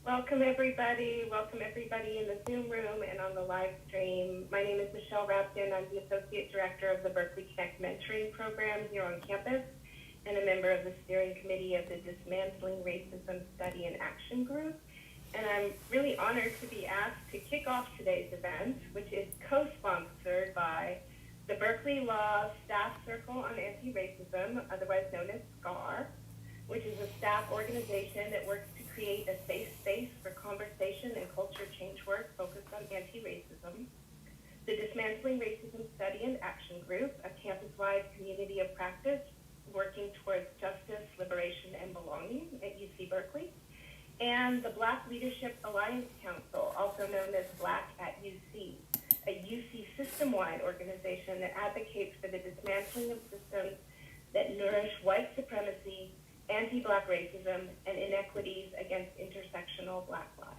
Welcome everybody in the Zoom room and on the live stream. My name is Michelle Rapton. I'm the Associate Director of the Berkeley Connect Mentoring Program here on campus and a member of the steering committee of the Dismantling Racism Study and Action Group. And I'm really honored to be asked to kick off today's event, which is co-sponsored by the Berkeley Law Staff Circle on Anti-Racism, otherwise known as SCAR, which is a staff organization that works to create a safe space for conversation and culture change work focused on anti-racism. The Dismantling Racism Study and Action Group, a campus-wide community of practice working towards justice, liberation, and belonging at UC Berkeley. And the Black Leadership Alliance Council, also known as Black at UC, a UC system-wide organization that advocates for the dismantling of systems that nourish white supremacy, anti-Black racism, and inequities against intersectional Black lives.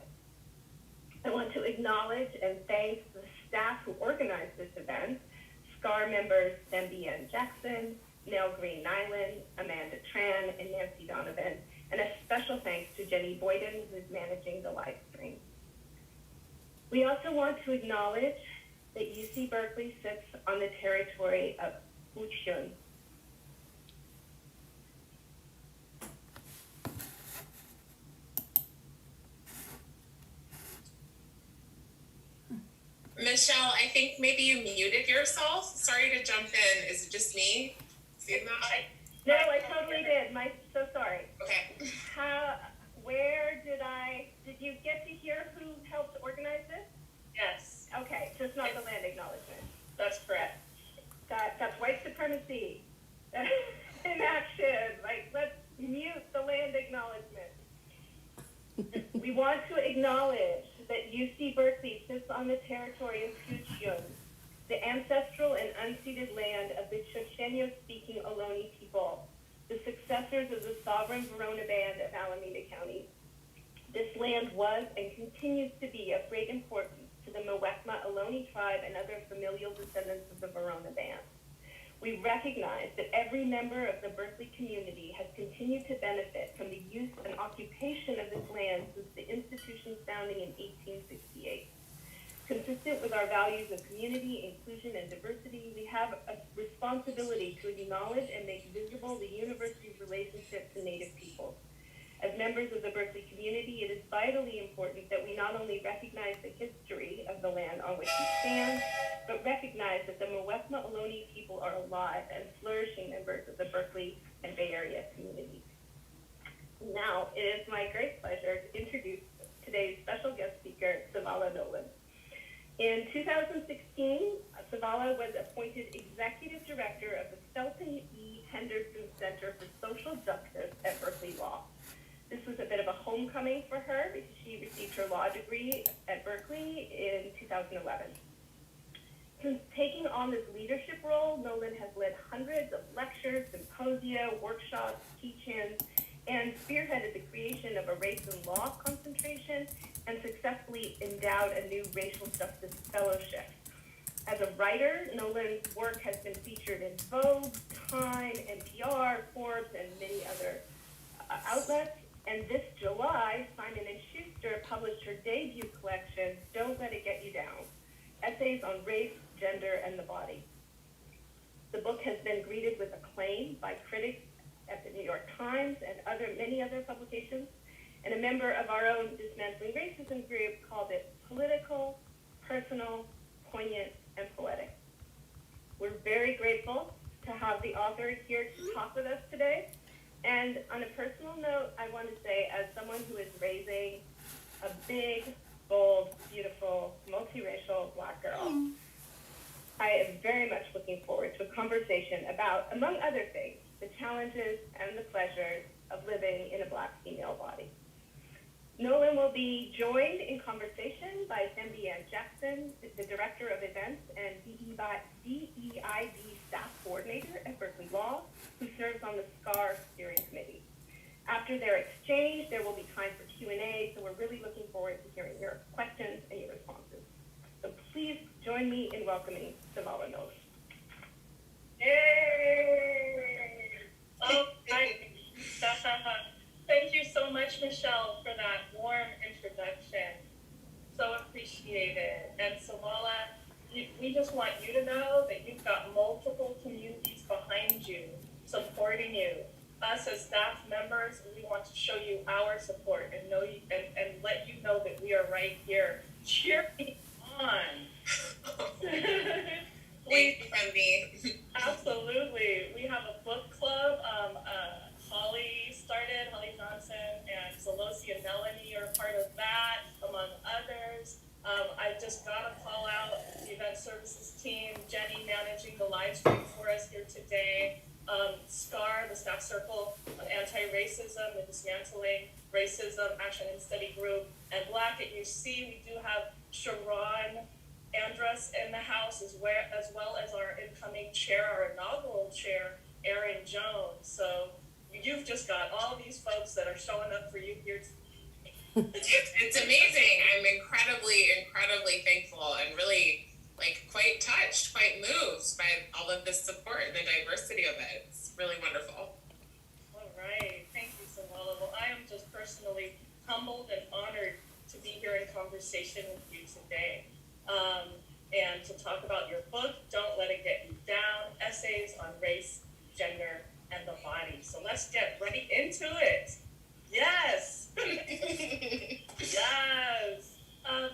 I want to acknowledge and thank the staff who organized this event, SCAR members Sembian Jackson, Nell Green-Nyland, Amanda Tran, and Nancy Donovan, and a special thanks to Jenny Boyden, who's managing the live stream. We also want to acknowledge that UC Berkeley sits on the territory of Uchun. Michelle, I think maybe you muted yourself. Sorry to jump in. Is it just me? No, I totally did. So sorry. Okay. Did you get to hear who helped organize this? Yes. Okay, just not the land acknowledgement. That's correct. That's white supremacy in action. Like, let's mute the land acknowledgement. We want to acknowledge that UC Berkeley sits on the territory of Kuchiyun, the ancestral and unceded land of the Chochenyo-speaking Ohlone people, the successors of the sovereign Verona Band of Alameda County. This land was and continues to be of great importance to the Muwekma Ohlone tribe and other familial descendants of the Verona Band. We recognize that every member of the Berkeley community has continued to benefit from the use and occupation of this land since the institution's founding in 1868. Consistent with our values of community, inclusion, and diversity, we have a responsibility to acknowledge and make visible the university's relationship to Native peoples. As members of the Berkeley community, it is vitally important that we not only recognize the history of the land on which we stand, but recognize that the Muwekma Ohlone people are alive and flourishing members of the Berkeley and Bay Area community. Now, it is my great pleasure to introduce today's special guest speaker, Savala Nolan. In 2016, Savala was appointed Executive Director of the Shelton E. Henderson Center for Social Justice at Berkeley Law. This was a bit of a homecoming for her because she received her law degree at Berkeley in 2011. Since taking on this leadership role, Nolan has led hundreds of lectures, symposia, workshops, teach-ins, and spearheaded the creation of a race and law concentration and successfully endowed a new racial justice fellowship. As a writer, Nolan's work has been featured in Vogue, Time, NPR, Forbes, and many other outlets. And this July, Simon & Schuster published her debut collection, Don't Let It Get You Down, Essays on Race, Gender, and the Body. The book has been greeted with acclaim by critics at the New York Times and many other publications, and a member of our own Dismantling Racism group called it political, personal, poignant, and poetic. We're very grateful to have the author here to talk with us today. And on a personal note, I want to say, as someone who is raising a big, bold, beautiful, multiracial Black girl, I am very much looking forward to a conversation about, among other things, the challenges and the pleasures of living in a Black female body. Nolan will be joined in conversation by Sembian Jackson, the Director of Events and DEIB Staff Coordinator at Berkeley Law, who serves on the SCAR Steering Committee. After their exchange, there will be time for Q&A, so we're really looking forward to hearing your questions and your responses. So please join me in welcoming Savala Nolan. Yay! Oh, thank you so much, Michelle, for that warm introduction. appreciate it. And Salala, we just want you to know that you've got multiple communities behind you, supporting you. Us as staff members, we want to show you our support and know you and let you know that we are right here cheering on. Thank you, Wendy. Absolutely. We have a book club. Holly Johnson, and Zalosi and Melanie are part of that, among others. I just got to call out the event services team, Jenny managing the live stream for us here today. SCAR, the Staff Circle on Anti-Racism, the Dismantling Racism Action and Study Group, and Black at UC. We do have Sharon Andrus in the house as well as our incoming chair, our inaugural chair, Erin Jones. So you've just got all these folks that are showing up for you here. It's amazing. I'm incredibly thankful and really quite touched, quite moved by all of this support and the diversity of it. It's really wonderful. All right. Thank you, Samala. Well, I am just personally humbled and honored to be here in conversation with you today. And to talk about your book, Don't Let It Get You Down, Essays on Race, Gender, and the Body. So let's get right into it. Yes. Yes.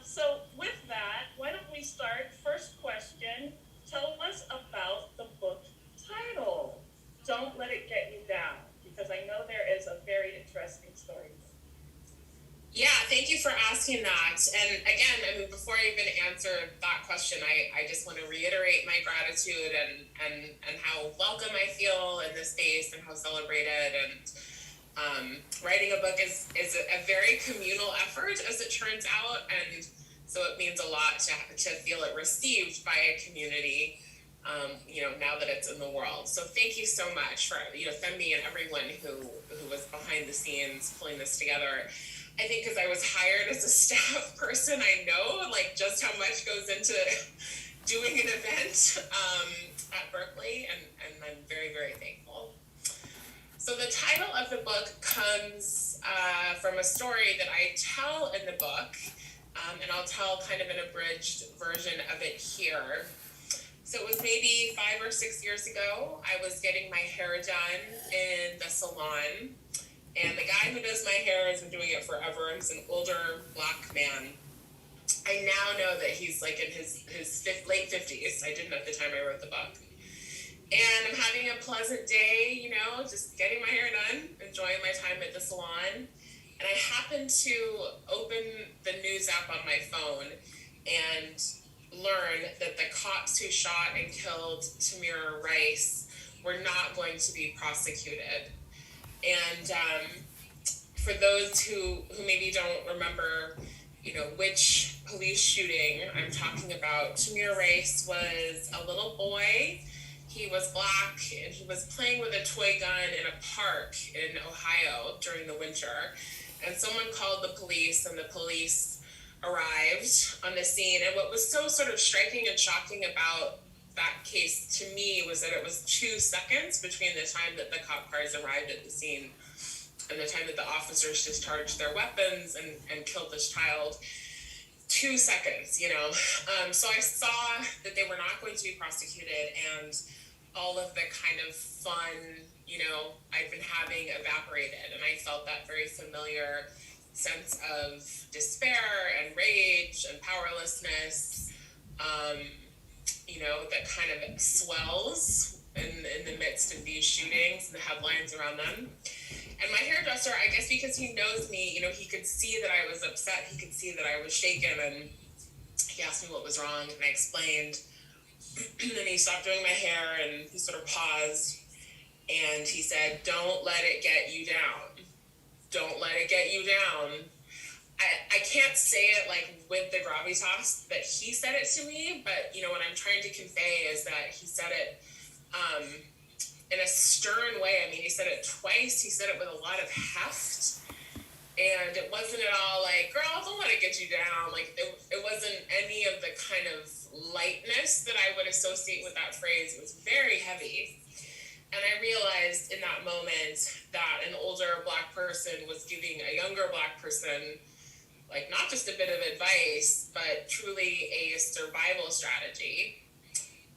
So with that, why don't we start? First question, tell us about the book title, Don't Let It Get You Down, because I know there is a very interesting story. Yeah, thank you for asking that. And again, I mean, before I even answer that question, I just want to reiterate my gratitude and how welcome I feel in this space and how celebrated. And writing a book is a very communal effort, as it turns out. And so it means a lot to feel it received by a community, now that it's in the world. So thank you so much for, Femi and everyone who was behind the scenes pulling this together. I think because I was hired as a staff person, I know just how much goes into doing an event at Berkeley, and I'm very, very thankful. So the title of the book comes from a story that I tell in the book, and I'll tell kind of an abridged version of it here. So it was maybe 5 or 6 years ago. I was getting my hair done in the salon. And the guy who does my hair has been doing it forever. He's an older Black man. I now know that he's in his late 50s. I didn't at the time I wrote the book. And I'm having a pleasant day, just getting my hair done, enjoying my time at the salon. And I happened to open the news app on my phone and learn that the cops who shot and killed Tamir Rice were not going to be prosecuted. And for those who maybe don't remember, which police shooting I'm talking about, Tamir Rice was a little boy. He was Black, and he was playing with a toy gun in a park in Ohio during the winter. And someone called the police, and the police arrived on the scene. And what was so sort of striking and shocking about that case to me was that it was 2 seconds between the time that the cop cars arrived at the scene and the time that the officers discharged their weapons and killed this child. 2 seconds, So I saw that they were not going to be prosecuted, and all of the kind of fun, I've been having evaporated. And I felt that very familiar sense of despair and rage and powerlessness, that kind of swells in the midst of these shootings and the headlines around them. And my hairdresser, I guess because he knows me, he could see that I was upset. He could see that I was shaken, and he asked me what was wrong, and I explained. And then he stopped doing my hair, and he sort of paused, and he said, "Don't let it get you down. Don't let it get you down." I can't say it with the gravitas that he said it to me, but what I'm trying to convey is that he said it in a stern way. I mean, he said it twice. He said it with a lot of heft, and it wasn't at all "Girl, don't let it get you down." It wasn't any of the kind of lightness that I would associate with that phrase. It was very heavy. And I realized in that moment that an older Black person was giving a younger Black person like not just a bit of advice, but truly a survival strategy.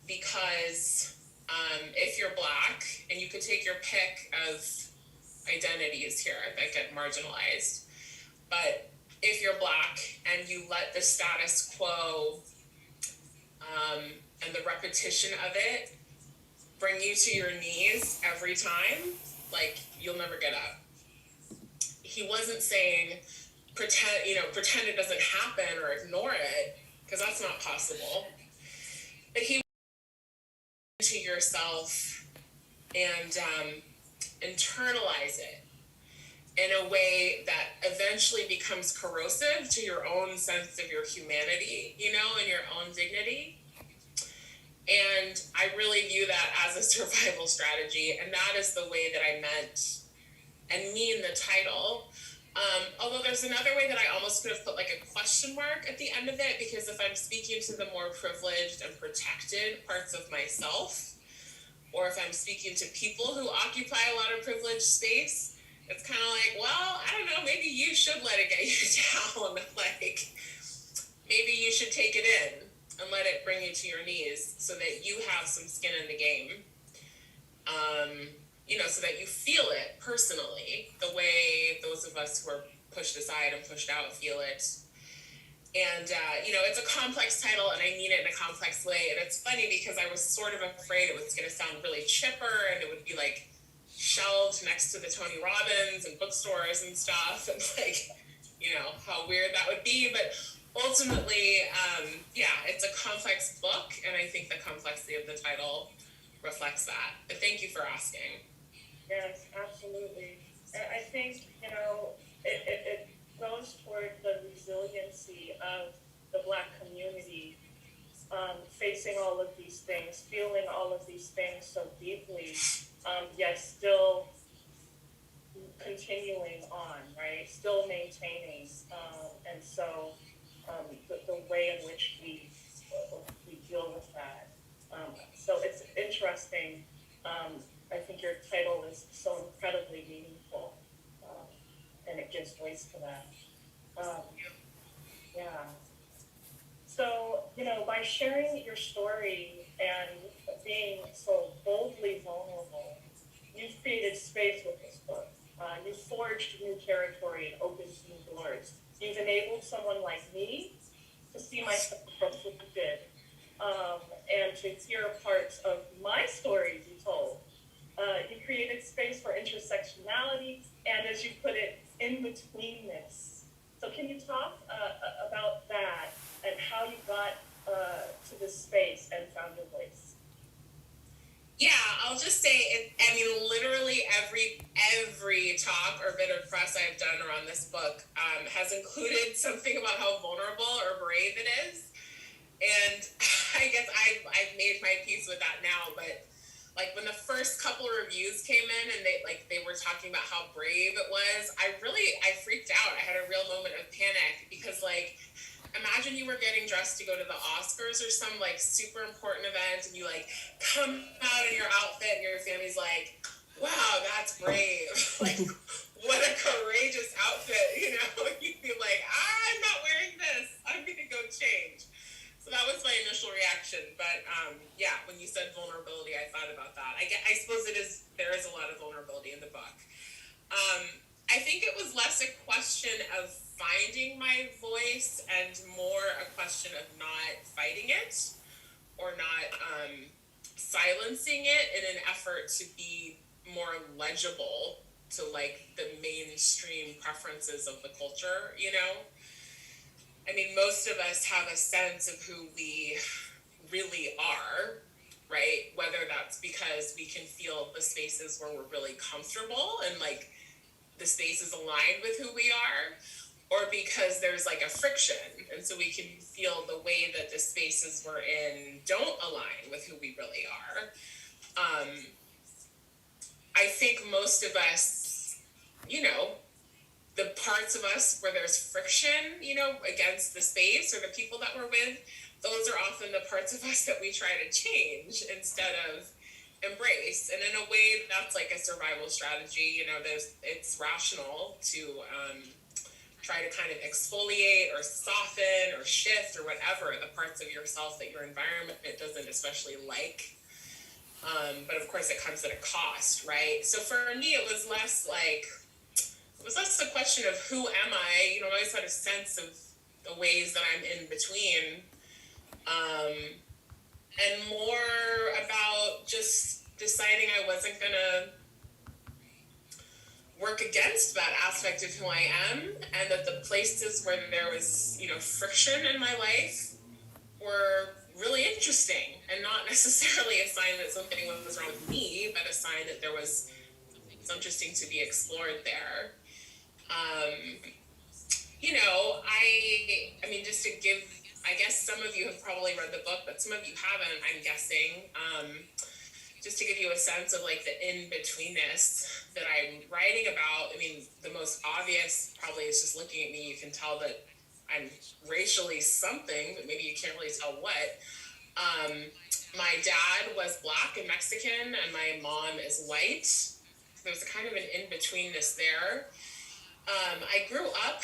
Because if you're Black, and you could take your pick of identities here that get marginalized, but if you're Black and you let the status quo and the repetition of it bring you to your knees every time, like, you'll never get up. He wasn't saying pretend it doesn't happen or ignore it, because that's not possible. But he to yourself and internalize it in a way that eventually becomes corrosive to your own sense of your humanity, and your own dignity. And I really view that as a survival strategy, and that is the way that I meant and mean the title. Although there's another way that I almost could have put like a question mark at the end of it, because if I'm speaking to the more privileged and protected parts of myself, or if I'm speaking to people who occupy a lot of privileged space, it's kind of like, well, I don't know, maybe you should let it get you down. Like, maybe you should take it in and let it bring you to your knees so that you have some skin in the game. So that you feel it personally, the way those of us who are pushed aside and pushed out feel it. And, it's a complex title, and I mean it in a complex way. And it's funny because I was sort of afraid it was going to sound really chipper, and it would be like shelved next to the Tony Robbins and bookstores and stuff, and like, how weird that would be. But ultimately, it's a complex book, and I think the complexity of the title reflects that. But thank you for asking. Yes, absolutely. And I think, it goes toward the resiliency of the Black community, facing all of these things, feeling all of these things so deeply, yet still continuing on, right? Still maintaining. And so the way in which we deal with that. So it's interesting. I think your title is so incredibly meaningful, and it gives voice to that. Yeah. So, by sharing your story and being so boldly vulnerable, you've created space with this book. You've forged new territory and opened new doors. You've enabled someone like me to see myself reflected, and to hear parts of my stories you told. You created space for intersectionality and, as you put it, in-betweenness. So can you talk about that and how you got to this space and found your voice? Yeah, I'll just say, literally every talk or bit of press I've done around this book has included something about how vulnerable or brave it is. And I guess I've made my peace with that now, but like when the first couple of reviews came in and they were talking about how brave it was, I freaked out. I had a real moment of panic because, like, imagine you were getting dressed to go to the Oscars or some like super important event, and you like come out in your outfit and your family's like, wow, that's brave. Like, what a courageous outfit, You'd be like, I'm not wearing this. I'm gonna go change. So that was my initial reaction. But when you said vulnerability, I thought about that. I suppose there is a lot of vulnerability in the book. I think it was less a question of finding my voice and more a question of not fighting it or not silencing it in an effort to be more legible to like the mainstream preferences of the culture, most of us have a sense of who we really are, right? Whether that's because we can feel the spaces where we're really comfortable and like the space is aligned with who we are, or because there's like a friction. And so we can feel the way that the spaces we're in don't align with who we really are. I think most of us, the parts of us where there's friction, against the space or the people that we're with, those are often the parts of us that we try to change instead of embrace. And in a way, that's like a survival strategy. It's rational to try to kind of exfoliate or soften or shift or whatever the parts of yourself that your environment doesn't especially like. But of course it comes at a cost, right? So for me, it was less a question of who am I? I always had a sense of the ways that I'm in between. And more about just deciding I wasn't gonna work against that aspect of who I am, and that the places where there was, friction in my life were really interesting and not necessarily a sign that something was wrong with me, but a sign that there was something interesting to be explored there. I mean, just to give, I guess some of you have probably read the book, but some of you haven't, I'm guessing. Just to give you a sense of like the in-betweenness that I'm writing about. I mean, the most obvious probably is just looking at me, you can tell that I'm racially something, but maybe you can't really tell what. My dad was Black and Mexican, and my mom is white. There was a kind of an in-betweenness there. I grew up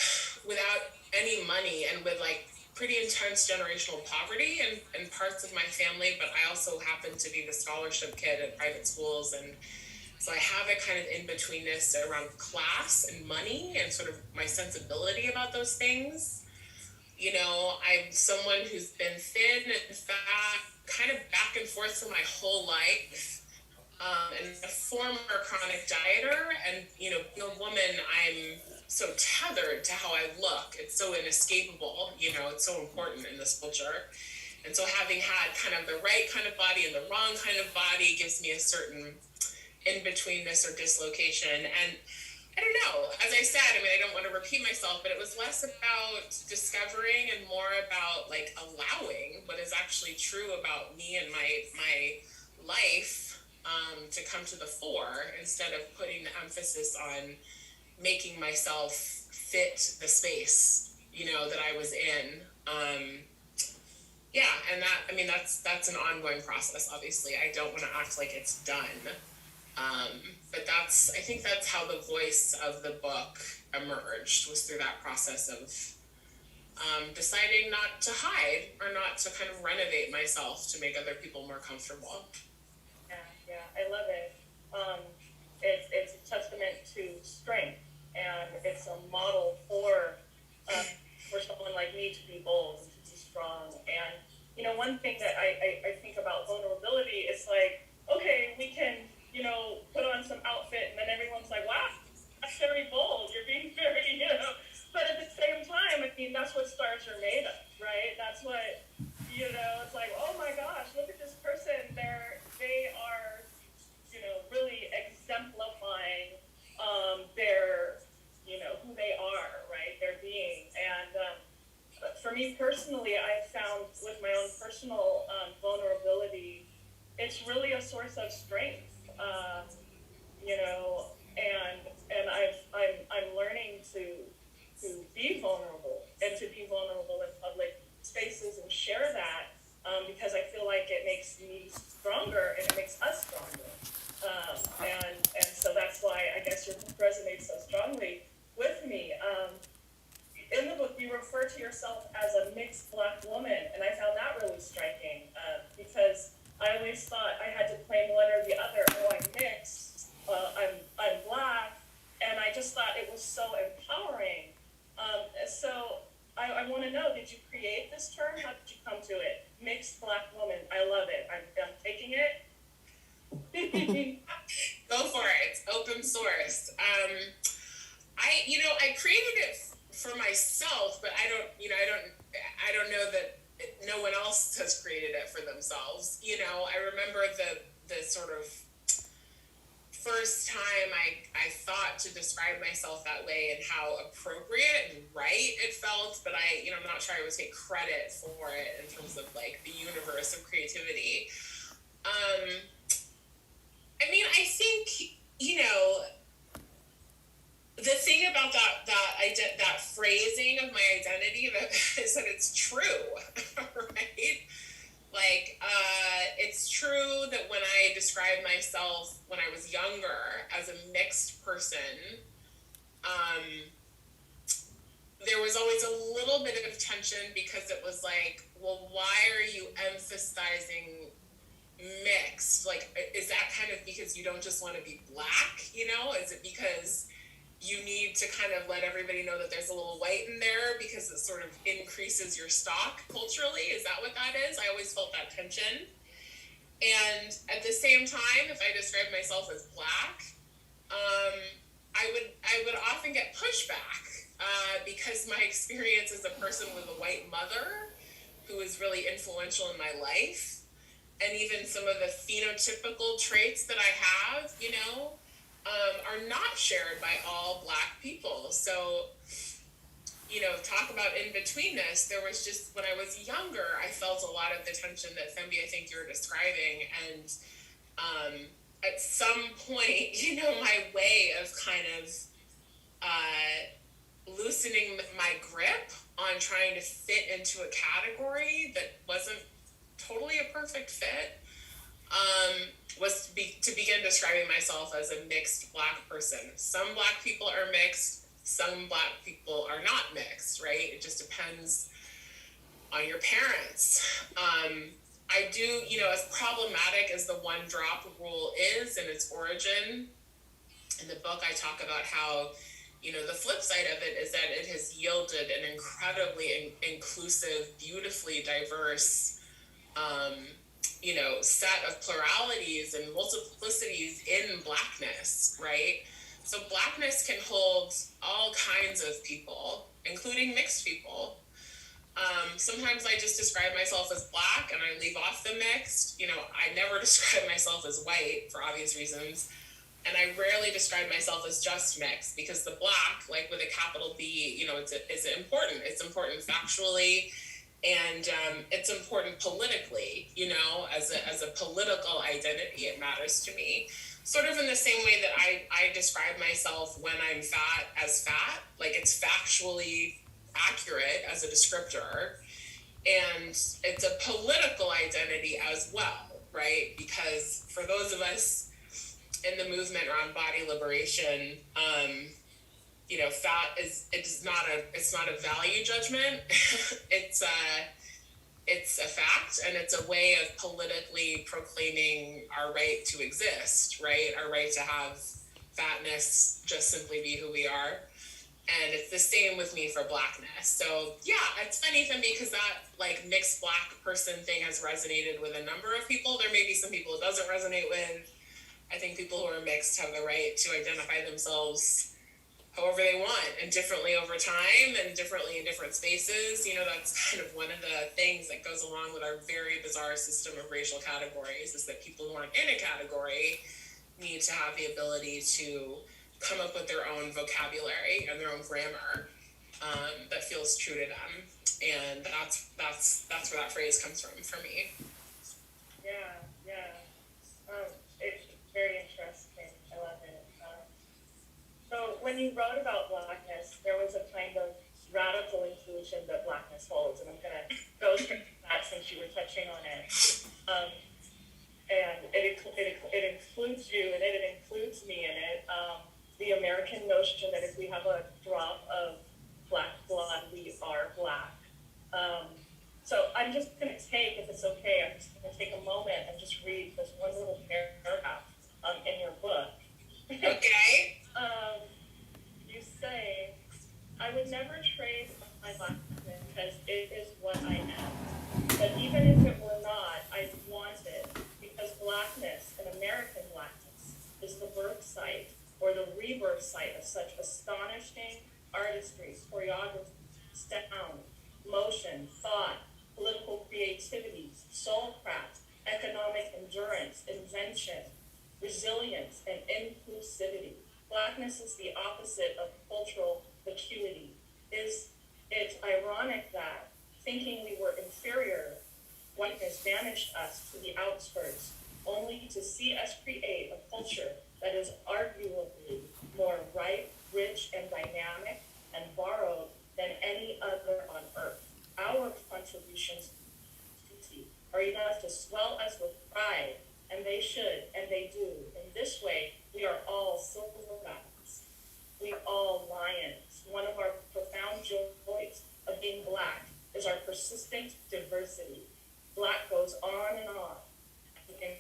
without any money and with like pretty intense generational poverty in parts of my family, but I also happened to be the scholarship kid at private schools, and so I have a kind of in-betweenness around class and money and sort of my sensibility about those things. I'm someone who's been thin and fat, kind of back and forth for my whole life, and a former chronic dieter, and being a woman, I'm so tethered to how I look. It's so inescapable, it's so important in this culture. And so having had kind of the right kind of body and the wrong kind of body gives me a certain in-betweenness or dislocation. And I don't know, as I said, I don't want to repeat myself, but it was less about discovering and more about like allowing what is actually true about me and my life to come to the fore, instead of putting the emphasis on making myself fit the space, that I was in. And that's an ongoing process, obviously. I don't want to act like it's done. But I think that's how the voice of the book emerged, was through that process of deciding not to hide or not to kind of renovate myself to make other people more comfortable. Yeah, I love it. It's a testament to strength, and it's a model for someone like me to be bold and to be strong. And one thing that I think about vulnerability is like, okay, we can put on some outfit, and then everyone's like, wow, that's very bold. You're being very, But at the same time, that's what stars are made of, right? That's what it's like, oh my gosh, look at this person. They are really exemplifying their who they are, right? Their being. And for me personally, I've found with my own personal vulnerability, it's really a source of strength. And I'm learning to be vulnerable, and to be vulnerable in public spaces and share that, because I feel like it makes me stronger and it makes us stronger. And so that's why I guess your book resonates so strongly with me. In the book, you refer to yourself as a mixed Black woman, and I found that really striking, because I always thought I had to claim one or the other. Oh, I'm mixed, I'm Black, and I just thought it was so empowering. So I want to know, did you create this term? How did you come to it? Mixed Black woman. I love it. I'm taking it. Go for it. It's open source. I created it for myself, but I don't know that no one else has created it for themselves. I remember the sort of first time I thought to describe myself that way, and how appropriate and right it felt, but I'm not sure I would take credit for it in terms of like the universe of creativity. I think, the thing about that phrasing of my identity is that it's true, right? Like, it's true that when I describe myself when I was younger as a mixed person, there was always a little bit of tension because it was like, well, why are you emphasizing mixed? Like, is that kind of because you don't just want to be black, you know? Is it because you need to kind of let everybody know that there's a little white in there because it sort of increases your stock culturally? Is that what that is? I always felt that tension. And at the same time, if I describe myself as black, I would often get pushback because my experience as a person with a white mother who was really influential in my life, and even some of the phenotypical traits that I have, you know, are not shared by all black people. So, you know, talk about in-betweenness. There was just, when I was younger, I felt a lot of the tension that Thembi, I think you're describing. And at some point, you know, my way of kind of loosening my grip on trying to fit into a category that wasn't totally a perfect fit was to begin describing myself as a mixed black person. Some black people are mixed, some black people are not mixed, right? It just depends on your parents. I do, you know, as problematic as the one drop rule is in its origin, in the book I talk about how, you know, the flip side of it is that it has yielded an incredibly inclusive, beautifully diverse, you know, set of pluralities and multiplicities in blackness, right? So blackness can hold all kinds of people, including mixed people. Sometimes I just describe myself as black and I leave off the mixed. You know, I never describe myself as white for obvious reasons. And I rarely describe myself as just mixed because the black, like with a capital B, you know, it's important. It's important factually, and it's important politically, you know, as a political identity, it matters to me. Sort of in the same way that I describe myself when I'm fat as fat, like it's factually accurate as a descriptor, and it's a political identity as well, right? Because for those of us in the movement around body liberation, you know, fat it's not a value judgment. it's a fact, and it's a way of politically proclaiming our right to exist, right? Our right to have fatness just simply be who we are. And it's the same with me for blackness. So yeah, it's funny for me because that like mixed black person thing has resonated with a number of people. There may be some people it doesn't resonate with. I think people who are mixed have the right to identify themselves however they want and differently over time and differently in different spaces. You know, that's kind of one of the things that goes along with our very bizarre system of racial categories is that people who aren't in a category need to have the ability to come up with their own vocabulary and their own grammar that feels true to them. And that's where that phrase comes from for me. Yeah. It's very interesting. I love it. So when you wrote about blackness, there was a kind of radical inclusion that blackness holds, and I'm going to go straight to that since you were touching on it. And it includes you, and it includes me in it. The American notion that if we have a drop of black blood, we are black. So I'm just going to take, if it's okay, I'm just going to take a moment and just read this one little paragraph in your book. Okay. You say, I would never trade my blackness because it is what I am. But even if it were not, I'd want it because blackness, and American blackness, is the birth site or the rebirth site of such astonishing artistry, choreography, sound, motion, thought, political creativity, soulcraft, economic endurance, invention, resilience, and inclusivity. Blackness is the opposite of cultural vacuity. It's ironic that, thinking we were inferior, whiteness banished us to the outskirts, only to see us create a culture that is arguably more ripe, rich, and dynamic, and borrowed than any other on earth. Our contributions are enough to swell us with pride, and they should, and they do. In this way, we are all silverbacks. We are all lions. One of our profound joys of being Black is our persistent diversity. Black goes on and on. And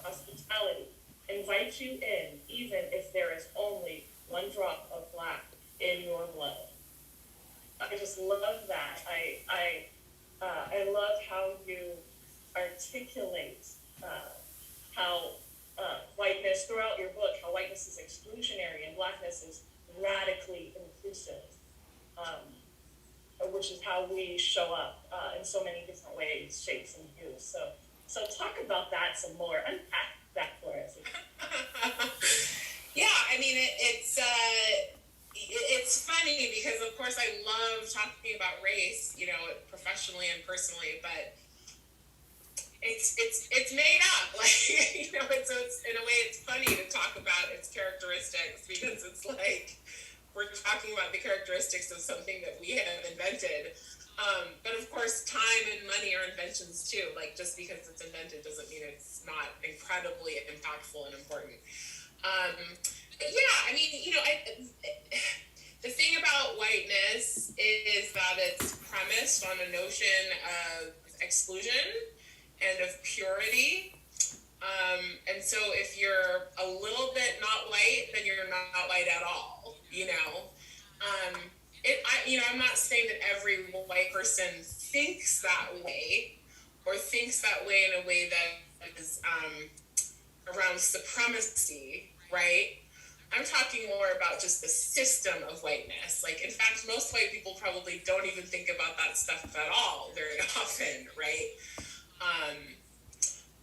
hospitality invite you in, even if there is only one drop of Black in your blood. I just love that. I love how you articulate how whiteness throughout your book, how whiteness is exclusionary and Blackness is radically inclusive, which is how we show up in so many different ways, shapes, and hues. So talk about that some more. Unpack that for us. Yeah, I mean, it's funny because, of course, I love talking about race, you know, professionally and personally, but it's made up. Like, you know, it's in a way it's funny to talk about its characteristics because it's like we're talking about the characteristics of something that we have invented. But of course, time and money are inventions too. Like, just because it's invented doesn't mean it's not incredibly impactful and important. But yeah, I mean, you know, the thing about whiteness is that it's premised on a notion of exclusion and of purity. And so if you're a little bit not white, then you're not white at all, you know? I'm not saying that every white person thinks that way or thinks that way in a way that is around supremacy, right? I'm talking more about just the system of whiteness. Like, in fact, most white people probably don't even think about that stuff at all very often, right?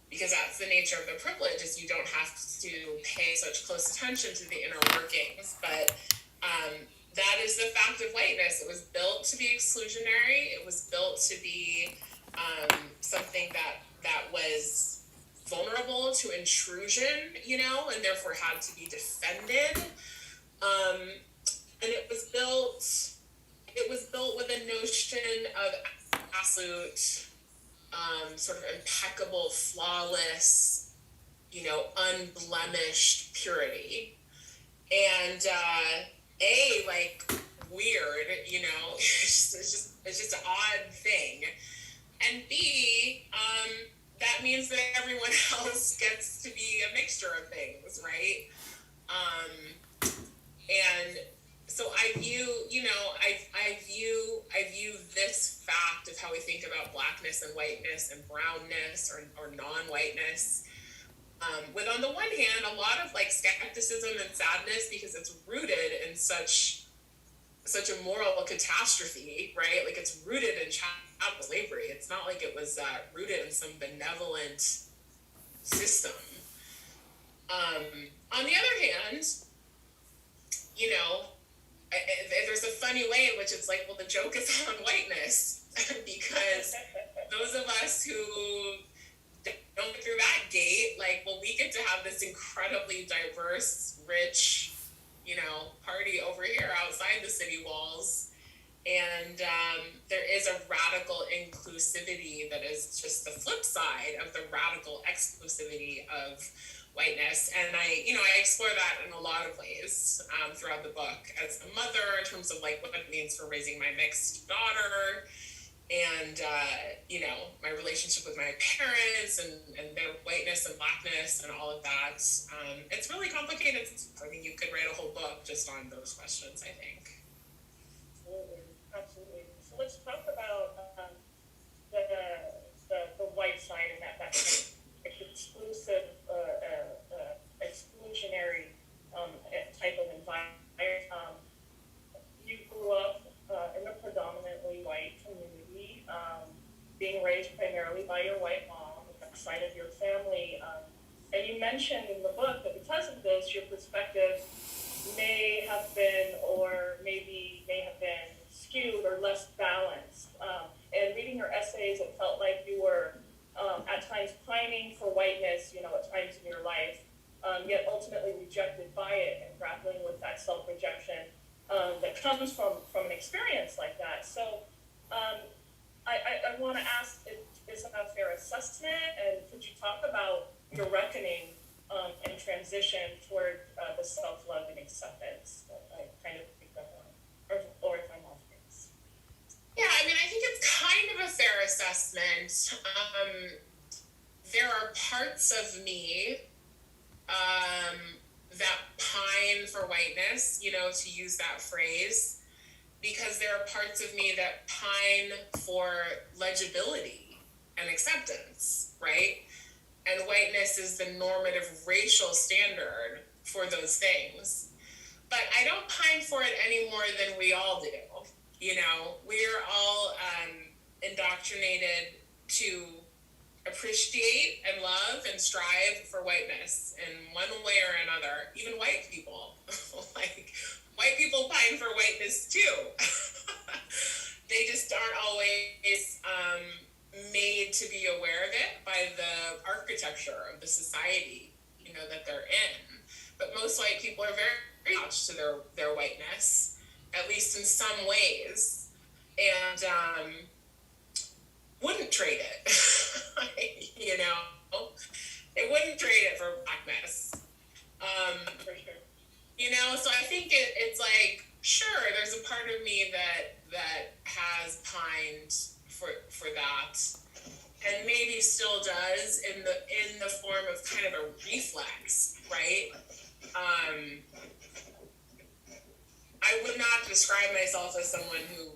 Because that's the nature of the privilege, is you don't have to pay such close attention to the inner workings. But that is the fact of whiteness. It was built to be exclusionary. It was built to be something that was vulnerable to intrusion, you know, and therefore had to be defended. And it was built with a notion of absolute, sort of impeccable, flawless, you know, unblemished purity. And like, weird, you know, it's just an odd thing. And B, that means that everyone else gets to be a mixture of things, right? And so I view this fact of how we think about Blackness and whiteness and brownness or non-whiteness, with, on the one hand, a lot of like skepticism and sadness because it's rooted in such a moral catastrophe, right? Like, it's rooted in child slavery. It's not like it was rooted in some benevolent system. On the other hand, you know, there's a funny way in which it's like, well, the joke is on whiteness because those of us who don't get through that gate, like, well, we get to have this incredibly diverse, rich, you know, party over here outside the city walls. And there is a radical inclusivity that is just the flip side of the radical exclusivity of whiteness. And I explore that in a lot of ways throughout the book as a mother, in terms of like what it means for raising my mixed daughter, and you know, my relationship with my parents and their whiteness and Blackness and all of that. It's really complicated. I mean, you could write a whole book just on those questions, I think. Absolutely. So let's talk about the white side and that exclusive, exclusionary type of environment. You grew up in a predominantly white community, being raised primarily by your white mom, that side of your family. And you mentioned in the book that because of this, your perspective may have been, or maybe may have been skewed or less balanced. And reading your essays, it felt like you were at times pining for whiteness, you know, at times in your life, yet ultimately rejected by it and grappling with that self-rejection that comes from an experience like that. So I want to ask, is that a fair assessment? And could you talk about your reckoning and transition toward the self-love and acceptance that I kind of picked up on? Or if fair assessment. There are parts of me that pine for whiteness, you know, to use that phrase, because there are parts of me that pine for legibility and acceptance, right? And whiteness is the normative racial standard for those things. But I don't pine for it any more than we all do. You know, we're all indoctrinated to appreciate and love and strive for whiteness in one way or another. Even white people, like white people pine for whiteness too. They just aren't always made to be aware of it by the architecture of the society, you know, that they're in. But most white people are very attached to their whiteness, at least in some ways, and wouldn't trade it. You know, they wouldn't trade it for blackness. For sure. You know, so I think it's like, sure, there's a part of me that has pined for that, and maybe still does in the form of kind of a reflex, right? I would not describe myself as someone who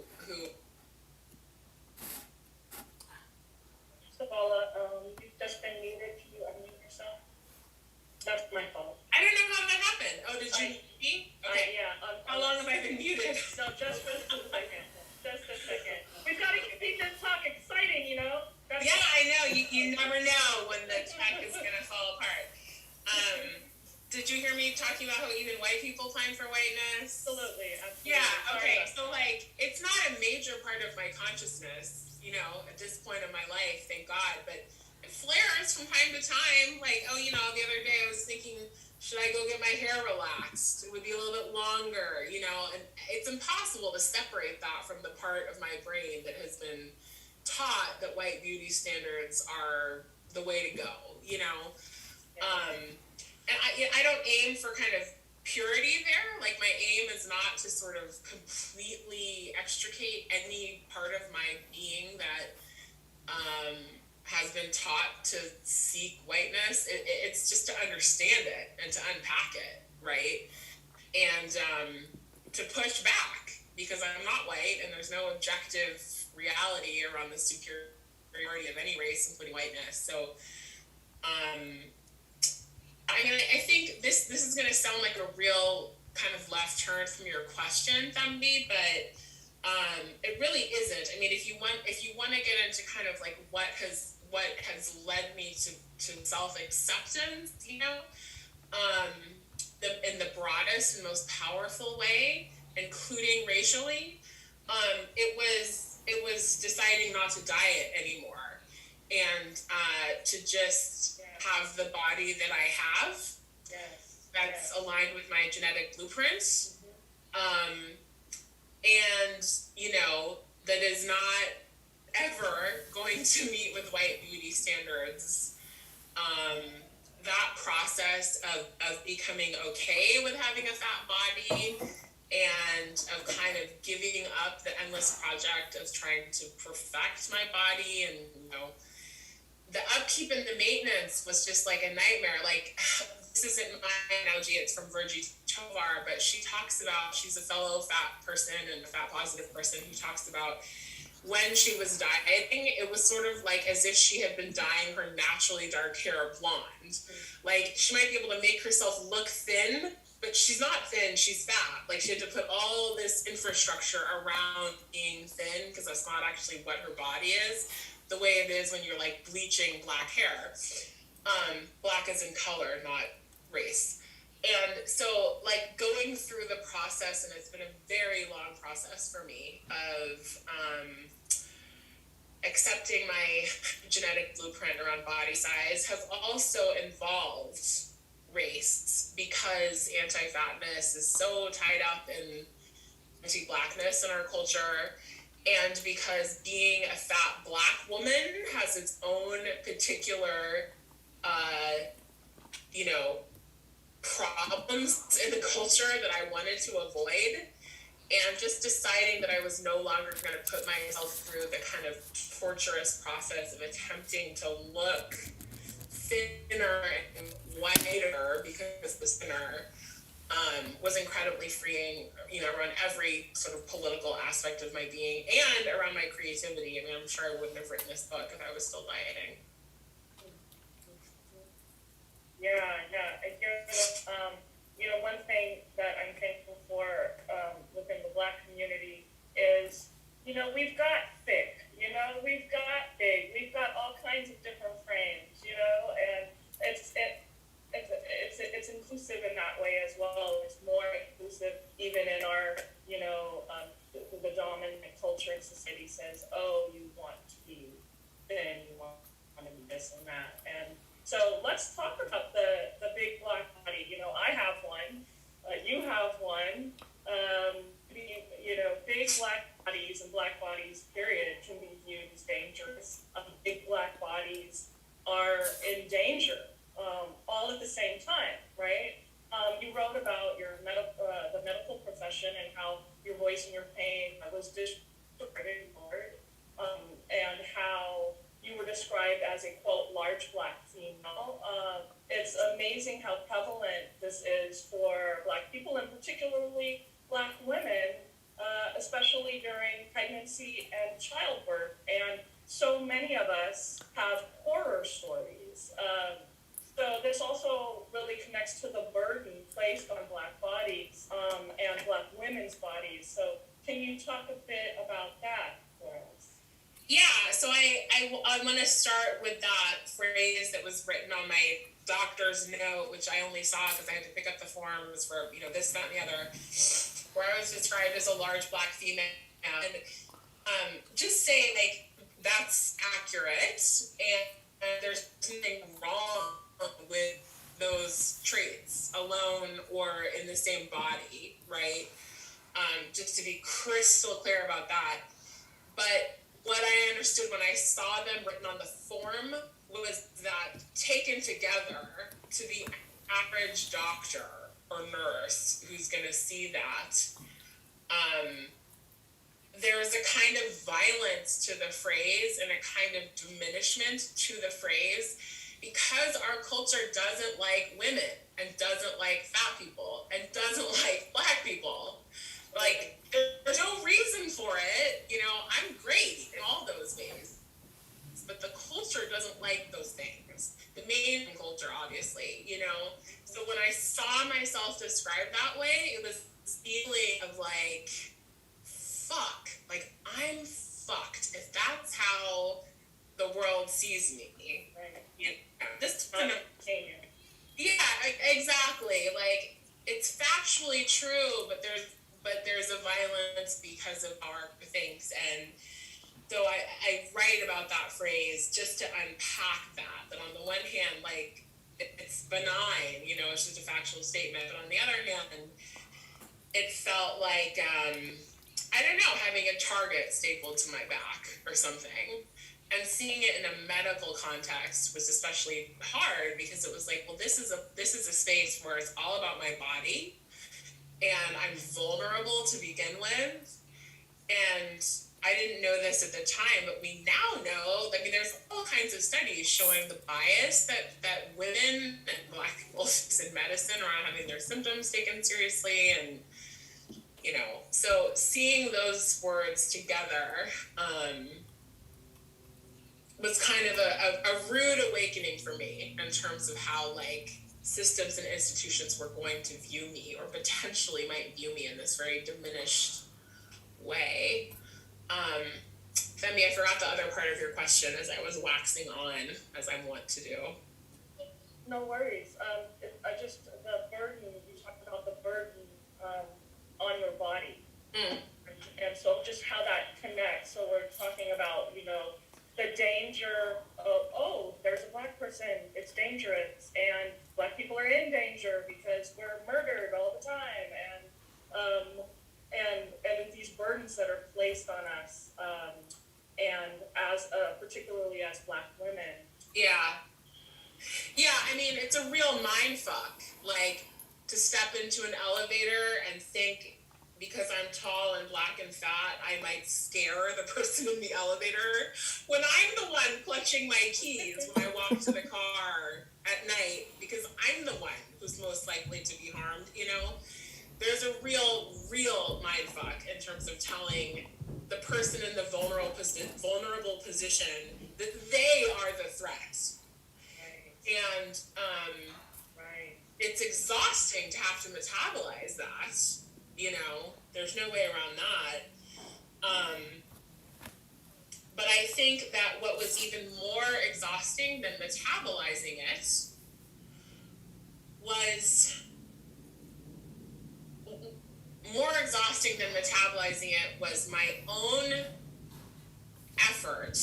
Paula, you've just been muted. Can you unmute yourself? That's my fault. I don't know how that happened. Oh, did you mute me? Okay. Yeah. How long have I been muted? No, just for a second. Just a second. We've got to keep this talk exciting, you know? Yeah, I know. You never know when the tech is going to fall apart. Did you hear me talking about how even white people pine for whiteness? Absolutely. Yeah, okay. So, like, it's not a major part of my consciousness, you know, at this point in my life, thank God. But it flares from time to time. Like, oh, you know, the other day I was thinking, should I go get my hair relaxed? It would be a little bit longer, you know, and it's impossible to separate that from the part of my brain that has been taught that white beauty standards are the way to go, you know. And I don't aim for kind of purity there. Like, my aim is not to sort of completely extricate any part of my being that has been taught to seek whiteness. It's just to understand it and to unpack it, right? And to push back, because I'm not white and there's no objective reality around the superiority of any race, including whiteness. So, I mean, I think this is going to sound like a real kind of left turn from your question, Thambi, but it really isn't. I mean, if you want to get into kind of like what has led me to self-acceptance, you know, in the broadest and most powerful way, including racially, it was deciding not to diet anymore and to just have the body that I have. That's aligned with my genetic blueprint. And, you know, that is not ever going to meet with white beauty standards. That process of becoming okay with having a fat body and of kind of giving up the endless project of trying to perfect my body, and, you know, the upkeep and the maintenance was just like a nightmare. Like, this isn't my analogy, it's from Virgie Tovar, but she talks about, she's a fellow fat person and a fat positive person who talks about when she was dieting, it was sort of like as if she had been dyeing her naturally dark hair blonde. Like, she might be able to make herself look thin, but she's not thin, she's fat. Like, she had to put all this infrastructure around being thin, because that's not actually what her body is, the way it is when you're like bleaching black hair. Black as in color, not race. And so, like, going through the process, and it's been a very long process for me of accepting my genetic blueprint around body size, have also involved race, because anti-fatness is so tied up in anti-blackness in our culture, and because being a fat black woman has its own particular, you know, problems in the culture that I wanted to avoid. and just deciding that I was no longer going to put myself through the kind of torturous process of attempting to look thinner and whiter because it was thinner, was incredibly freeing, around every sort of political aspect of my being and around my creativity. I mean, I'm sure I wouldn't have written this book if I was still dieting. Yeah, I hear one thing that I'm thankful for within the Black community is, we've got thick, we've got big, we've got all kinds of different frames, and it's inclusive in that way as well. It's more inclusive even in our, the dominant culture in society says, oh, you want to be thin, you want to be this and that. And so let's talk about the big Black body. I have one, you have one. Big Black bodies and Black bodies, period, can be viewed as dangerous. Big Black bodies are in danger all at the same time, right? You wrote about the medical profession and how your voice and your pain was disregarded, and how you were described as a, quote, large Black female. It's amazing how prevalent this is for Black people, and particularly Black women, especially during pregnancy and childbirth. And so many of us have horror stories. So this also really connects to the burden placed on Black bodies and Black women's bodies. So can you talk a bit about that for us? Yeah, so I want to start with that phrase that was written on my doctor's note, which I only saw because I had to pick up the forms for, this, that, and the other, where I was described as a large Black female. And just say, that's accurate, and there's something wrong with those traits alone or in the same body, right? Just to be crystal clear about that. But what I understood when I saw them written on the form was that taken together to the average doctor or nurse who's going to see that, there's a kind of violence to the phrase and a kind of diminishment to the phrase because our culture doesn't like women and doesn't like fat people and doesn't like Black people. There's no reason for it. I'm great in all those ways. But the culture doesn't like those things. The mainstream culture, obviously, So when I saw myself described that way, it was this feeling of fuck. I'm fucked if that's how the world sees me. Right. This kind of... Yeah, exactly. It's factually true, but there's a violence because of our things. And so I write about that phrase just to unpack that on the one hand, it's benign, it's just a factual statement. But on the other hand, it felt like, I don't know, having a target stapled to my back or something. And seeing it in a medical context was especially hard because it was this is a space where it's all about my body and I'm vulnerable to begin with. And I didn't know this at the time, but we now know, there's all kinds of studies showing the bias that women and Black people in medicine around having their symptoms taken seriously. And, so seeing those words together, was kind of a rude awakening for me in terms of how systems and institutions were going to view me or potentially might view me in this very diminished way. Femi, I forgot the other part of your question as I was waxing on, as I'm wont to do. No worries. The burden, you talked about the burden on your body. And so just how that connects. So we're talking about, the danger of, there's a Black person, it's dangerous, and Black people are in danger because we're murdered all the time, and these burdens that are placed on us, and particularly as Black women. Yeah, I mean, it's a real mind fuck, to step into an elevator and think because I'm tall and black and fat, I might scare the person in the elevator, when I'm the one clutching my keys when I walk to the car at night, because I'm the one who's most likely to be harmed, you know? There's a real mindfuck in terms of telling the person in the vulnerable position that they are the threat. Right. And Right. it's exhausting to have to metabolize that, you know, there's no way around that. But I think that what was even more exhausting than metabolizing it was more exhausting than metabolizing it was my own effort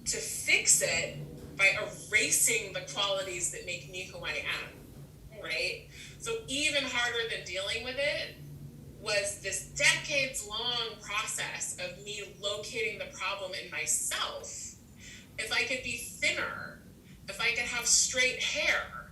to fix it by erasing the qualities that make me who I am, right? So even harder than dealing with it was this decades-long process of me locating the problem in myself. If I could be thinner, if I could have straight hair,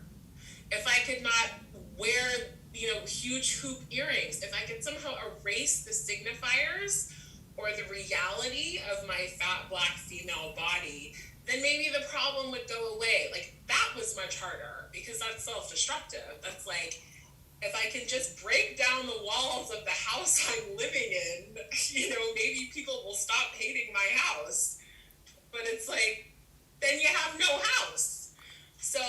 if I could not wear, you know, huge hoop earrings, if I could somehow erase the signifiers or the reality of my fat black female body, then maybe the problem would go away. Like, that was much harder because that's self-destructive. That's like, if I can just break down the walls of the house I'm living in, you know, maybe people will stop hating my house. But it's like, then you have no house. So,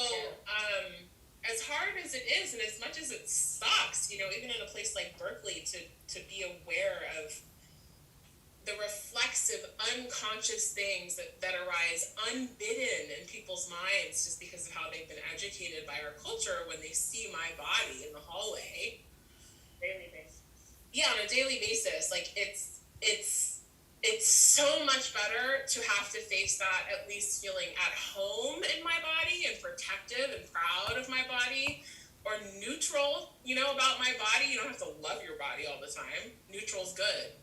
as hard as it is, and as much as it sucks, you know, even in a place like Berkeley, to be aware of the reflexive, unconscious things that arise unbidden in people's minds just because of how they've been educated by our culture when they see my body in the hallway. Daily basis. Yeah, on a daily basis. Like, it's so much better to have to face that at least feeling at home in my body and protective and proud of my body, or neutral, you know, about my body. You don't have to love your body all the time. Neutral's good.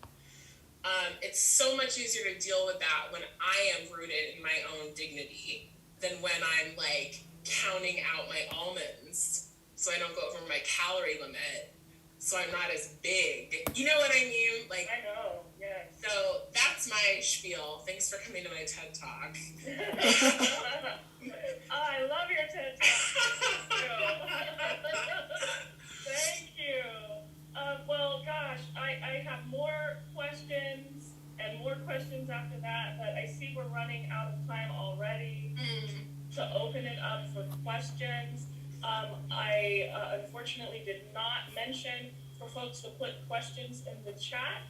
It's so much easier to deal with that when I am rooted in my own dignity than when I'm like counting out my almonds so I don't go over my calorie limit, so I'm not as big. You know what I mean? Like, I know, yes. so that's my spiel. Thanks for coming to my TED Talk. I love your TED Talk. Thank you. Well, gosh, I have more questions and more questions after that, but I see we're running out of time already to open it up for questions. I unfortunately did not mention for folks to put questions in the chat,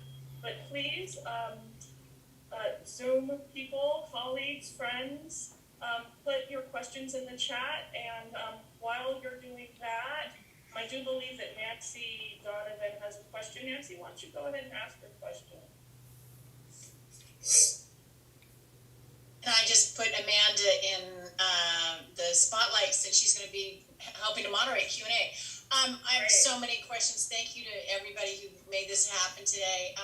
but please, Zoom people, colleagues, friends, put your questions in the chat, and while you're doing that, I do believe that Nancy Donovan has a question. Nancy, why don't you go ahead and ask her question? Can I just put Amanda in the spotlight since she's going to be helping to moderate Q&A? I have so many questions. Thank you to everybody who made this happen today.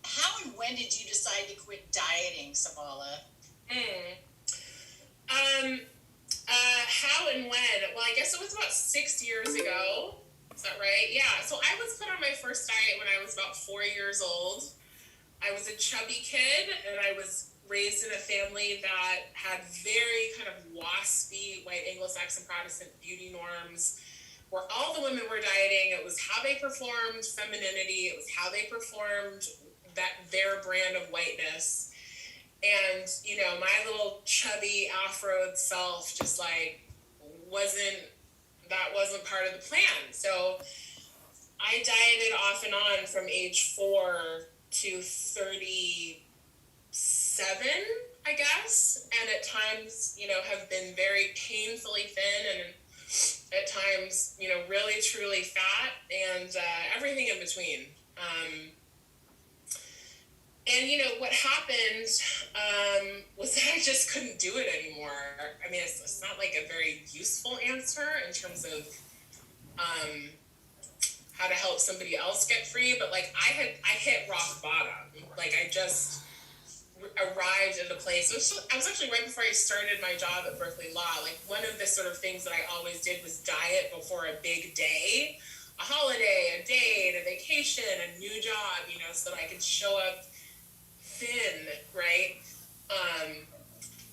How and when did you decide to quit dieting, Sabala? How and when? Well, I guess it was about 6 years ago. Is that right? Yeah. So I was put on my first diet when I was about 4 years old. I was a chubby kid, and I was raised in a family that had very kind of waspy white Anglo-Saxon Protestant beauty norms, where all the women were dieting. It was how they performed femininity. It was how they performed their brand of whiteness. And, you know, my little chubby Afroed self just like wasn't part of the plan. So I dieted off and on from age 4 to 37, I guess. And at times, you know, have been very painfully thin, and at times, you know, really truly fat, and everything in between. And, you know, what happened was that I just couldn't do it anymore. I mean, it's not like a very useful answer in terms of how to help somebody else get free, but like I hit rock bottom. Like I just arrived at a place. I was actually right before I started my job at Berkeley Law. Like one of the sort of things that I always did was diet before a big day holiday, a date, a vacation, a new job, you know, so that I could show up thin, right?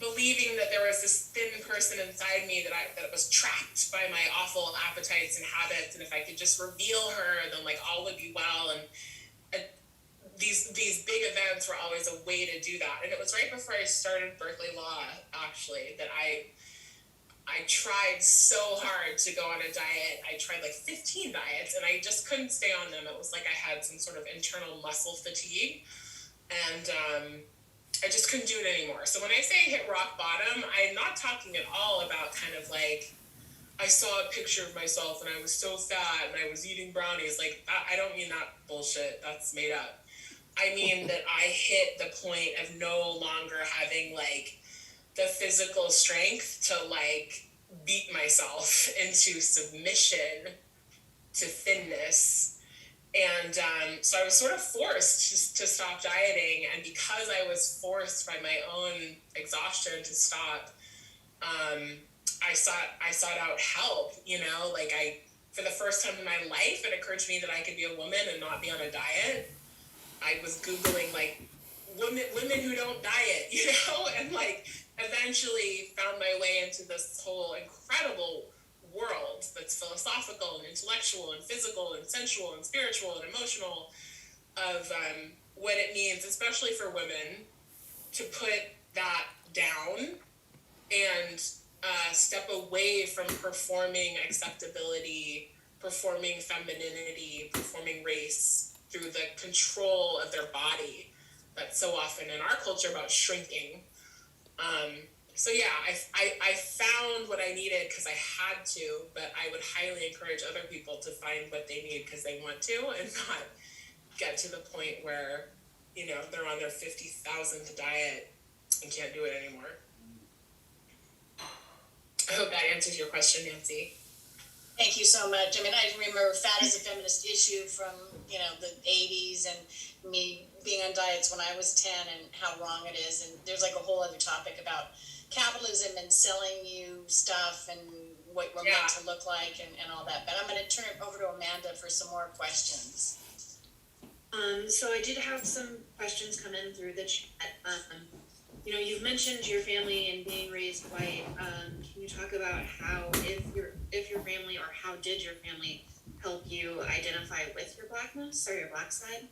Believing that there was this thin person inside me that was trapped by my awful appetites and habits, and if I could just reveal her, then like all would be well. And these big events were always a way to do that. And it was right before I started Berkeley Law, actually, that I tried so hard to go on a diet. I tried like 15 diets, and I just couldn't stay on them. It was like I had some sort of internal muscle fatigue, and I just couldn't do it anymore. So when I say hit rock bottom, I'm not talking at all about kind of like, I saw a picture of myself and I was so fat and I was eating brownies. Like, I don't mean that bullshit. That's made up. I mean that I hit the point of no longer having like the physical strength to like beat myself into submission to thinness. And so I was sort of forced to stop dieting, and because I was forced by my own exhaustion to stop, I sought out help. You know, like for the first time in my life, it occurred to me that I could be a woman and not be on a diet. I was Googling like women who don't diet, you know, and like eventually found my way into this whole incredible world that's philosophical and intellectual and physical and sensual and spiritual and emotional of what it means, especially for women, to put that down and step away from performing acceptability, performing femininity, performing race through the control of their body that's so often in our culture about shrinking. So yeah, I found what I needed because I had to, but I would highly encourage other people to find what they need because they want to, and not get to the point where, you know, they're on their 50,000th diet and can't do it anymore. I hope that answers your question, Nancy. Thank you so much. I mean, I remember fat is a feminist issue from, you know, the 80s, and me being on diets when I was 10 and how wrong it is. And there's like a whole other topic about capitalism and selling you stuff and what we're meant to look like and all that. But I'm going to turn it over to Amanda for some more questions. So I did have some questions come in through the chat. You know, you've mentioned your family and being raised white. Can you talk about how, if your family, or how did your family help you identify with your blackness or your black side?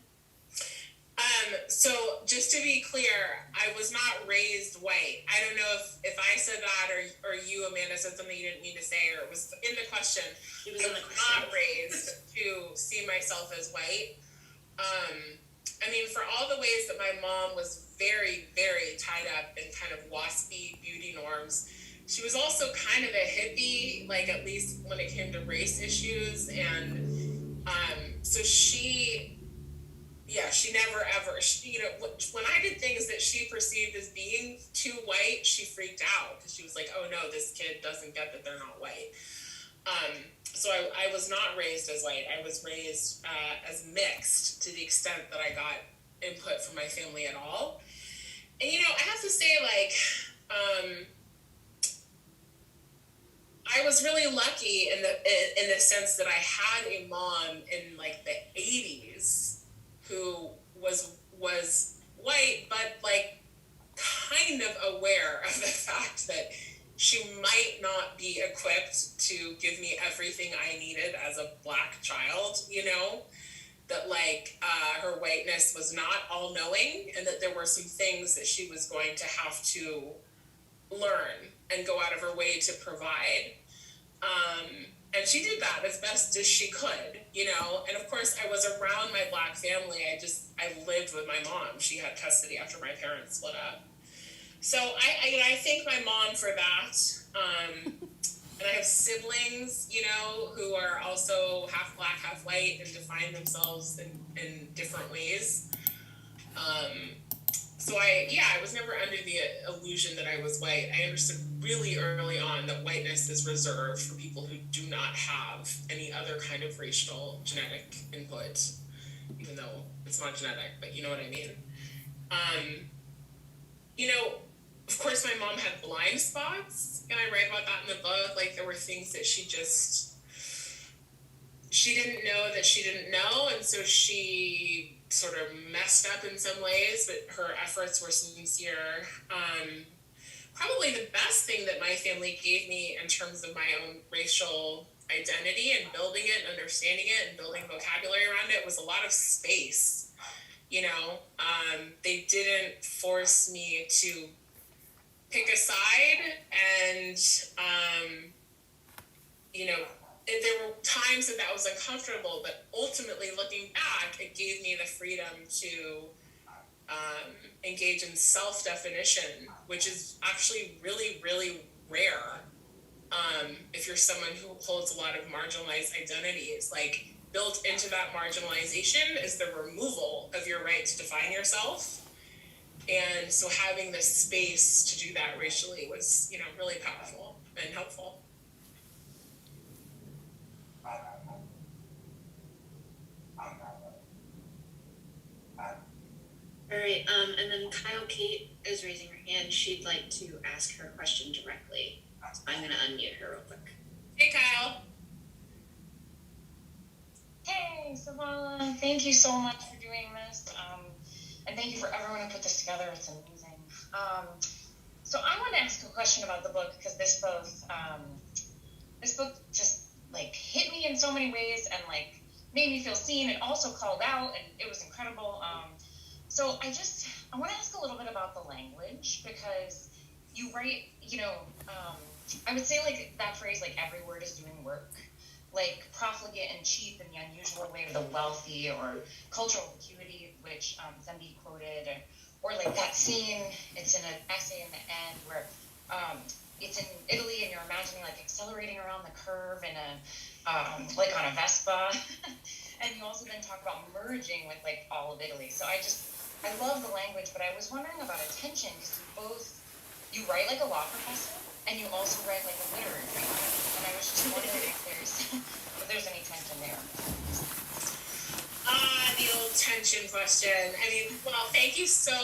So just to be clear, I was not raised white. I don't know if I said that or you, Amanda, said something you didn't mean to say, or it was in the question. It was I in the was question. not raised to see myself as white. I mean, for all the ways that my mom was very, very tied up in kind of waspy beauty norms, she was also kind of a hippie, like at least when it came to race issues. And so she never ever, you know, when I did things that she perceived as being too white, she freaked out because she was like, oh no, this kid doesn't get that they're not white. So I was not raised as white. I was raised as mixed to the extent that I got input from my family at all. And, you know, I have to say, like, I was really lucky in the sense that I had a mom in like the 80s who was white, but like kind of aware of the fact that she might not be equipped to give me everything I needed as a black child, you know, that like her whiteness was not all knowing, and that there were some things that she was going to have to learn and go out of her way to provide. And she did that as best as she could, you know, and of course I was around my black family. I lived with my mom. She had custody after my parents split up. So I thank my mom for that. And I have siblings, you know, who are also half black, half white, and define themselves in different ways. So I was never under the illusion that I was white. I understood really early on that whiteness is reserved for people who do not have any other kind of racial genetic input, even though it's not genetic, but you know what I mean. You know, of course my mom had blind spots, and I write about that in the book. Like, there were things that she just she didn't know that she didn't know, and so she sort of messed up in some ways, but her efforts were sincere. Probably the best thing that my family gave me in terms of my own racial identity and building it and understanding it and building vocabulary around it was a lot of space. You know, they didn't force me to pick a side, and you know, there were times that was uncomfortable, but ultimately looking back, it gave me the freedom to engage in self-definition, which is actually really, really rare. If you're someone who holds a lot of marginalized identities, like built into that marginalization is the removal of your right to define yourself. And so having this space to do that racially was, you know, really powerful and helpful. All right, and then Kate is raising her hand. She'd like to ask her question directly. So I'm gonna unmute her real quick. Hey, Kyle. Hey, Savala. Thank you so much for doing this. And thank you for everyone who put this together. It's amazing. So I want to ask a question about the book, because this book just like hit me in so many ways and like made me feel seen. It also called out, and it was incredible. So I want to ask a little bit about the language, because you write, I would say like that phrase, like every word is doing work, like profligate and cheap in the unusual way of the wealthy, or cultural vacuity, which Zemby quoted, or like that scene, it's in an essay in the end where it's in Italy and you're imagining like accelerating around the curve in a, like on a Vespa. And you also then talk about merging with like all of Italy. So I love the language, but I was wondering about attention, because you write like a law professor and you also write like a literary writer. And I was just wondering if there's any tension there. The old tension question. I mean, well, thank you so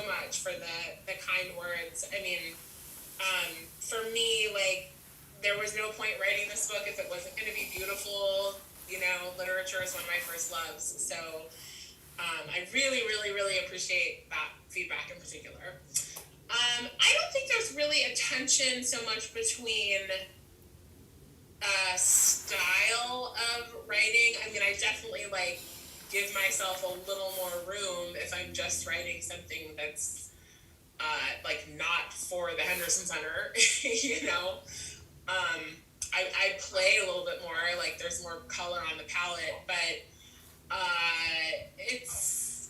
much for the kind words. I mean, for me, like, there was no point writing this book if it wasn't going to be beautiful. You know, literature is one of my first loves. So I really, really, really appreciate that feedback in particular. I don't think there's really a tension so much between style of writing. I mean, I definitely like give myself a little more room if I'm just writing something that's like not for the Henderson Center, you know. I play a little bit more, like there's more color on the palette, but it's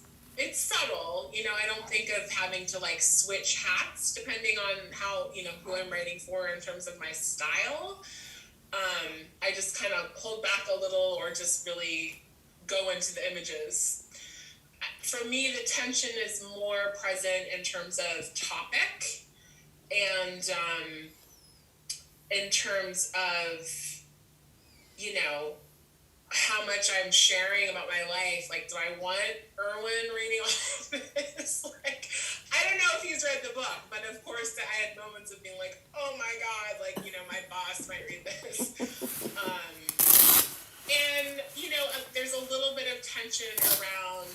subtle, you know. I don't think of having to like switch hats depending on how, you know, who I'm writing for in terms of my style. I just kind of hold back a little, or just really go into the images. For me, the tension is more present in terms of topic and in terms of, you know, how much I'm sharing about my life. Like, do I want Erwin reading all of this? Like, I don't know if he's read the book, but of course I had moments of being like, oh my God, like, you know, my boss might read this. And, you know, there's a little bit of tension around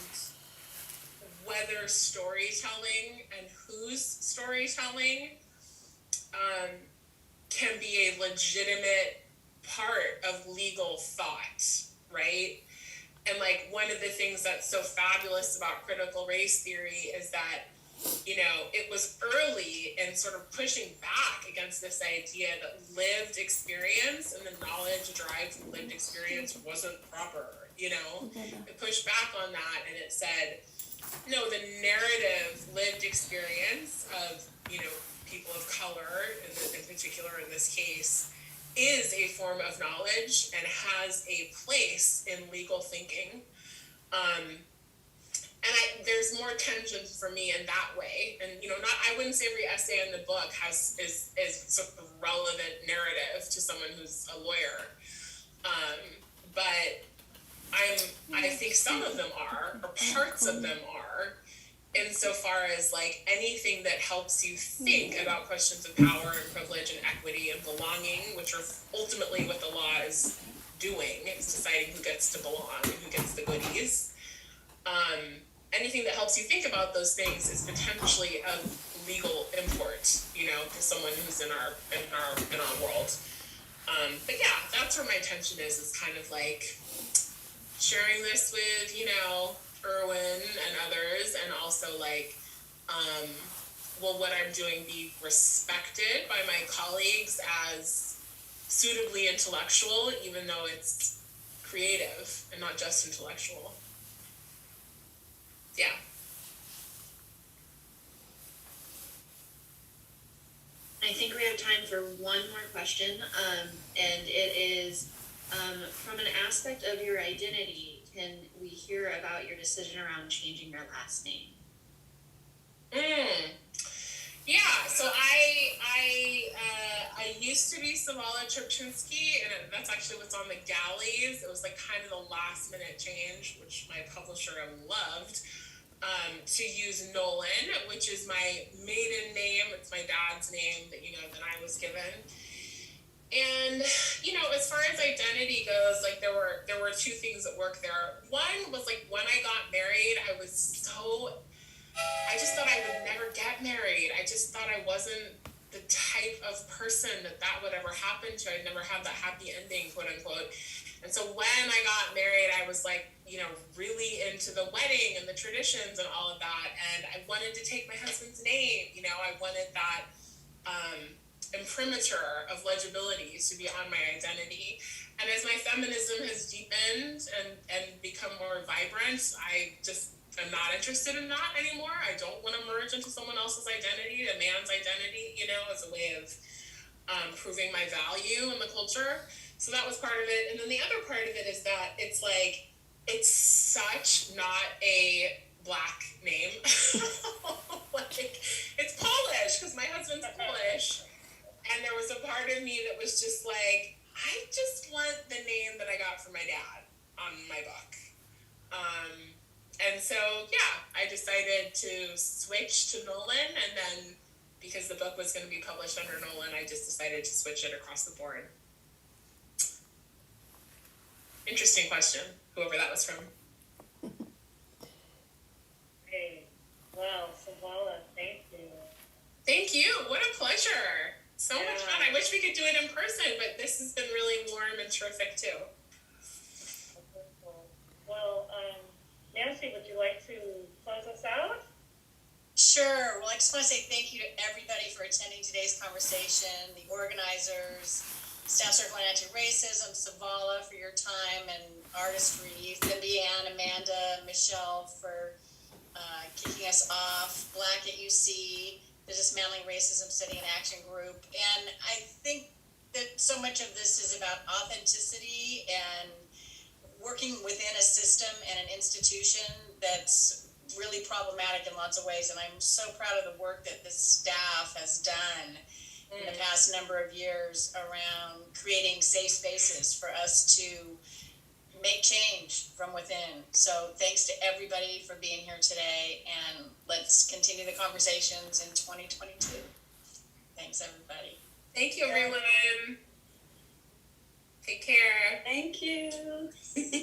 whether storytelling and whose storytelling can be a legitimate part of legal thought, right? And like one of the things that's so fabulous about critical race theory is that, you know, it was early in sort of pushing back against this idea that lived experience and the knowledge derived from lived experience wasn't proper, you know? It pushed back on that, and it said, no, the narrative lived experience of, you know, people of color, in particular in this case, is a form of knowledge and has a place in legal thinking. And there's more tension for me in that way. And, you know, I wouldn't say every essay in the book is sort of relevant narrative to someone who's a lawyer. But I think some of them are, or parts of them are, insofar as like anything that helps you think about questions of power and privilege and equity and belonging, which are ultimately what the law is doing. It's deciding who gets to belong and who gets the goodies. Anything that helps you think about those things is potentially of legal import, you know, to someone who's in our world. But yeah, that's where my intention is kind of like sharing this with, you know, Erwin and others, and also like, will what I'm doing be respected by my colleagues as suitably intellectual, even though it's creative and not just intellectual. Yeah. I think we have time for one more question, and it is, from an aspect of your identity, can we hear about your decision around changing your last name? Yeah, so I used to be Savala Trubchinsky, and that's actually what's on the galleys. It was like kind of the last minute change, which my publisher loved, to use Nolan, which is my maiden name. It's my dad's name that, you know, that I was given. And, you know, as far as identity goes, like there were two things at work there. One was like when I got married, I just thought I would never get married. I just thought I wasn't the type of person that would ever happen to. I'd never have that happy ending, quote unquote. And so when I got married, I was like, you know, really into the wedding and the traditions and all of that. And I wanted to take my husband's name. You know, I wanted that imprimatur of legibility to be on my identity. And as my feminism has deepened and become more vibrant, I'm not interested in that anymore. I don't want to merge into someone else's identity, a man's identity, you know, as a way of proving my value in the culture. So that was part of it. And then the other part of it is that it's like, it's such not a Black name. Like, it's Polish, because my husband's Polish. And there was a part of me that was just like, I just want the name that I got from my dad on my book. And so, yeah, I decided to switch to Nolan, and then because the book was going to be published under Nolan, I just decided to switch it across the board. Interesting question, whoever that was from. Hey, wow, Savala, thank you. Thank you. What a pleasure. So much fun. I wish we could do it in person, but this has been really warm and terrific too. Well, Nancy, would you like to close us out? Sure. Well, I just want to say thank you to everybody for attending today's conversation, the organizers, Staff Circle on Anti-Racism, Savala for your time and artistry, Fabienne, Amanda, Michelle for kicking us off, Black at UC, the Dismantling Racism Study and Action Group. And I think that so much of this is about authenticity and working within a system and an institution that's really problematic in lots of ways. And I'm so proud of the work that this staff has done in the past number of years around creating safe spaces for us to make change from within. So thanks to everybody for being here today, and let's continue the conversations in 2022. Thanks, everybody. Thank you, everyone. Take care. Thank you.